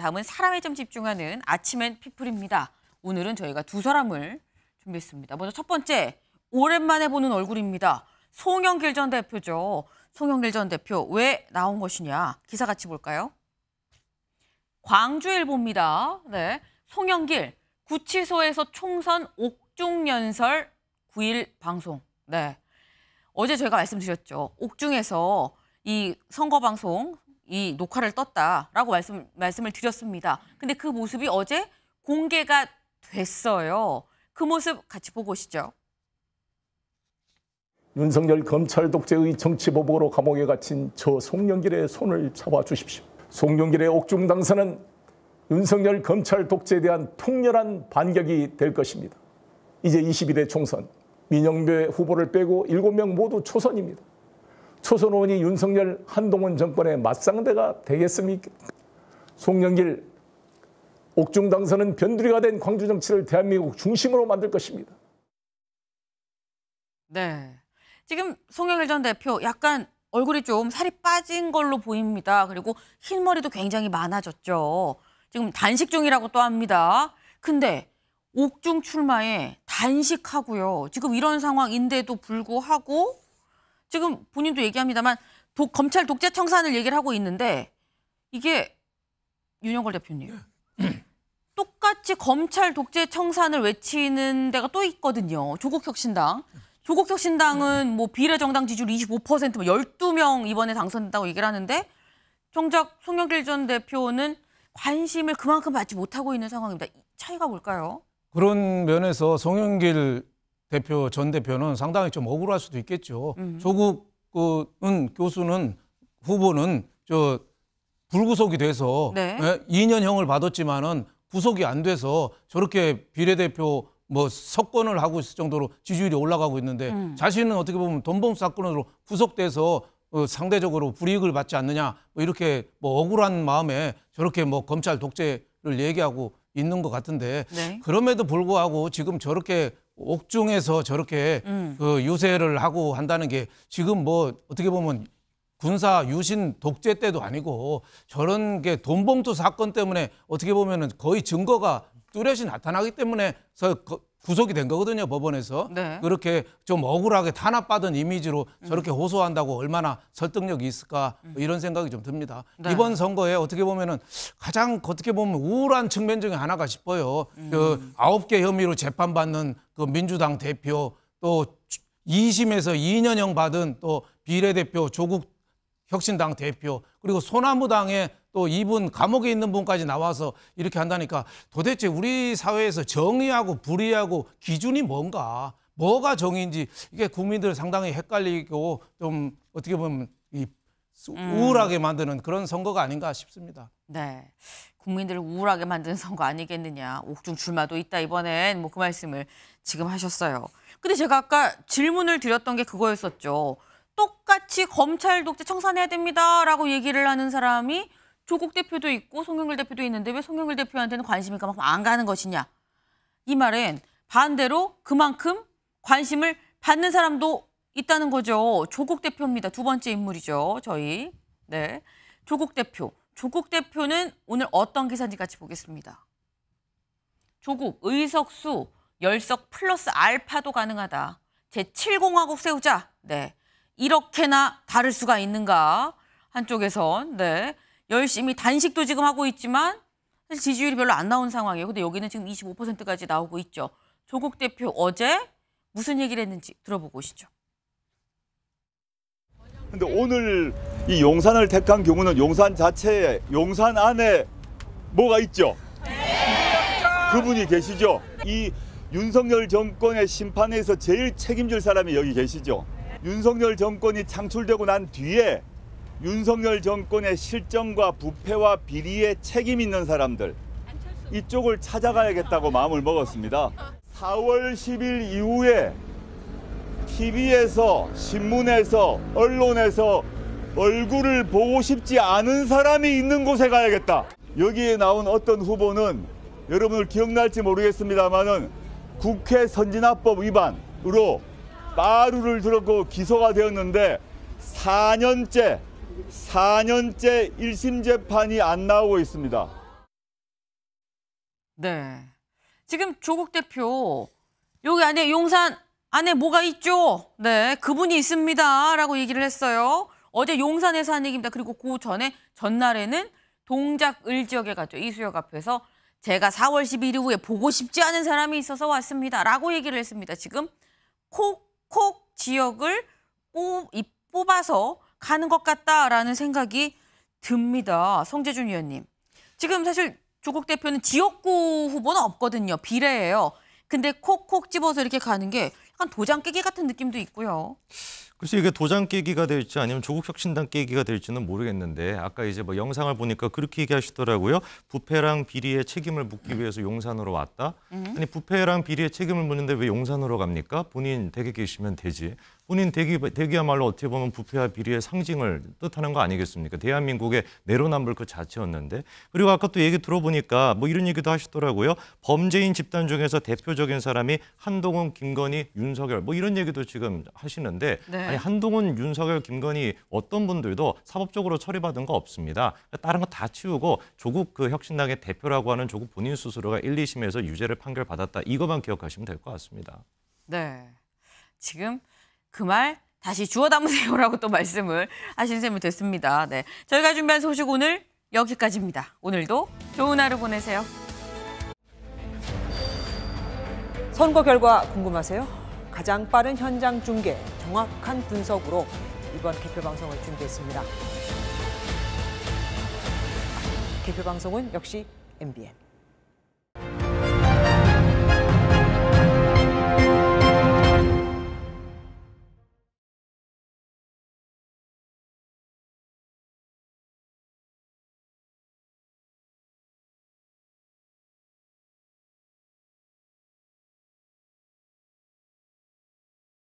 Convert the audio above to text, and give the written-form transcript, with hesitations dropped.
다음은 사람에 좀 집중하는 아침엔 피플입니다. 오늘은 저희가 두 사람을 준비했습니다. 먼저 첫 번째, 오랜만에 보는 얼굴입니다. 송영길 전 대표죠. 송영길 전 대표 왜 나온 것이냐. 기사 같이 볼까요? 광주일보입니다. 네, 송영길 구치소에서 총선 옥중연설 9일 방송. 네, 어제 저희가 말씀드렸죠. 옥중에서 이 선거 방송 이 녹화를 떴다라고 말씀을 드렸습니다. 근데 그 모습이 어제 공개가 됐어요. 그 모습 같이 보고 오시죠. 윤석열 검찰 독재의 정치보복으로 감옥에 갇힌 저 송영길의 손을 잡아주십시오. 송영길의 옥중 당선은 윤석열 검찰 독재에 대한 통렬한 반격이 될 것입니다. 이제 21대 총선, 민영배 후보를 빼고 7명 모두 초선입니다. 초선 의원이 윤석열 한동훈 정권의 맞상대가 되겠습니까? 송영길 옥중 당선은 변두리가 된 광주 정치를 대한민국 중심으로 만들 것입니다. 네, 지금 송영길 전 대표 약간 얼굴이 좀 살이 빠진 걸로 보입니다. 그리고 흰머리도 굉장히 많아졌죠. 지금 단식 중이라고 또 합니다. 근데 옥중 출마에 단식하고요. 지금 이런 상황인데도 불구하고 지금 본인도 얘기합니다만 검찰 독재 청산을 얘기를 하고 있는데 이게 윤영걸 대표님 똑같이 검찰 독재 청산을 외치는 데가 또 있거든요. 조국혁신당. 조국혁신당은 뭐 비례정당 지지율 25%, 12명 이번에 당선된다고 얘기를 하는데 정작 송영길 전 대표는 관심을 그만큼 받지 못하고 있는 상황입니다. 차이가 뭘까요? 그런 면에서 송영길 대표 전 대표는 상당히 좀 억울할 수도 있겠죠. 조국 교수는 후보는 불구속이 돼서 네. 2년형을 받았지만은 구속이 안 돼서 저렇게 비례대표 석권을 하고 있을 정도로 지지율이 올라가고 있는데 자신은 어떻게 보면 돈봉투 사건으로 구속돼서 상대적으로 불이익을 받지 않느냐 이렇게 억울한 마음에 저렇게 검찰 독재를 얘기하고 있는 것 같은데 네. 그럼에도 불구하고 지금 저렇게 옥중에서 저렇게 유세를 하고 한다는 게 지금 어떻게 보면 군사 유신 독재 때도 아니고 저런 게 돈봉투 사건 때문에 어떻게 보면은 거의 증거가 뚜렷이 나타나기 때문에 구속이 된 거거든요, 법원에서. 네. 그렇게 좀 억울하게 탄압받은 이미지로 저렇게 호소한다고 얼마나 설득력이 있을까 이런 생각이 좀 듭니다. 네. 이번 선거에 어떻게 보면은 가장 어떻게 보면 우울한 측면 중에 하나가 싶어요. 9개 혐의로 재판받는 그 민주당 대표 또 2심에서 2년형 받은 또 비례대표 조국 혁신당 대표 그리고 소나무당에 또 이분 감옥에 있는 분까지 나와서 이렇게 한다니까 도대체 우리 사회에서 정의하고 불의하고 기준이 뭔가 뭐가 정의인지 이게 국민들 상당히 헷갈리고 좀 어떻게 보면 우울하게 만드는 그런 선거가 아닌가 싶습니다. 네, 국민들을 우울하게 만드는 선거 아니겠느냐. 옥중 출마도 있다 이번엔 그 말씀을 지금 하셨어요. 근데 제가 아까 질문을 드렸던 게 그거였었죠. 똑같이 검찰 독재 청산해야 됩니다라고 얘기를 하는 사람이 조국 대표도 있고 송영길 대표도 있는데 왜 송영길 대표한테는 관심이 그만큼 안 가는 것이냐. 이 말엔 반대로 그만큼 관심을 받는 사람도 있다는 거죠. 조국 대표입니다. 두 번째 인물이죠. 저희. 네, 조국 대표. 조국 대표는 오늘 어떤 기사인지 같이 보겠습니다. 조국 의석수 10석 플러스 알파도 가능하다. 제7공화국 세우자. 네. 이렇게나 다를 수가 있는가. 한쪽에선 네, 열심히 단식도 지금 하고 있지만 사실 지지율이 별로 안 나온 상황이에요. 근데 여기는 지금 25%까지 나오고 있죠. 조국 대표 어제 무슨 얘기를 했는지 들어보고 오시죠. 근데 오늘 이 용산을 택한 경우는 용산 자체에 용산 안에 뭐가 있죠? 그분이 계시죠? 이 윤석열 정권의 심판에서 제일 책임질 사람이 여기 계시죠? 윤석열 정권이 창출되고 난 뒤에 윤석열 정권의 실정과 부패와 비리에 책임 있는 사람들 이쪽을 찾아가야겠다고 마음을 먹었습니다. 4월 10일 이후에 TV에서 신문에서 언론에서 얼굴을 보고 싶지 않은 사람이 있는 곳에 가야겠다. 여기에 나온 어떤 후보는 여러분들 기억날지 모르겠습니다만은 국회 선진화법 위반으로 빠루를 들었고 기소가 되었는데 4년째 1심 재판이 안 나오고 있습니다. 네. 지금 조국 대표 여기 안에 용산 안에 뭐가 있죠? 네, 그분이 있습니다라고 얘기를 했어요. 어제 용산에서 한 얘기입니다. 그리고 그 전날에는 동작을 지역에 갔죠. 이수역 앞에서 제가 4월 12일 이후에 보고 싶지 않은 사람이 있어서 왔습니다라고 얘기를 했습니다. 지금 콕콕 지역을 뽑아서 가는 것 같다라는 생각이 듭니다. 성재준 위원님. 지금 사실 조국 대표는 지역구 후보는 없거든요. 비례예요. 근데 콕콕 집어서 이렇게 가는 게 약간 도장 깨기 같은 느낌도 있고요. 글쎄 이게 도장 깨기가 될지 아니면 조국혁신당 깨기가 될지는 모르겠는데 아까 이제 뭐 영상을 보니까 그렇게 얘기하시더라고요. 부패랑 비리의 책임을 묻기 위해서 용산으로 왔다. 아니 부패랑 비리의 책임을 묻는데 왜 용산으로 갑니까? 본인 댁에 계시면 되지. 본인 댁이야말로 어떻게 보면 부패와 비리의 상징을 뜻하는 거 아니겠습니까? 대한민국의 내로남불 그 자체였는데. 그리고 아까 또 얘기 들어보니까 뭐 이런 얘기도 하시더라고요. 범죄인 집단 중에서 대표적인 사람이 한동훈, 김건희, 윤석열 뭐 이런 얘기도 지금 하시는데 네. 아니 한동훈, 윤석열, 김건희 어떤 분들도 사법적으로 처리받은 거 없습니다. 다른 거 다 치우고 조국 그 혁신당의 대표라고 하는 조국 본인 스스로가 1, 2심에서 유죄를 판결받았다. 이것만 기억하시면 될 것 같습니다. 네. 지금 그 말 다시 주워 담으세요라고 또 말씀을 하신 셈이 됐습니다. 네. 저희가 준비한 소식 오늘 여기까지입니다. 오늘도 좋은 하루 보내세요. 선거 결과 궁금하세요? 가장 빠른 현장 중계, 정확한 분석으로 이번 개표 방송을 준비했습니다. 개표 방송은 역시 MBN.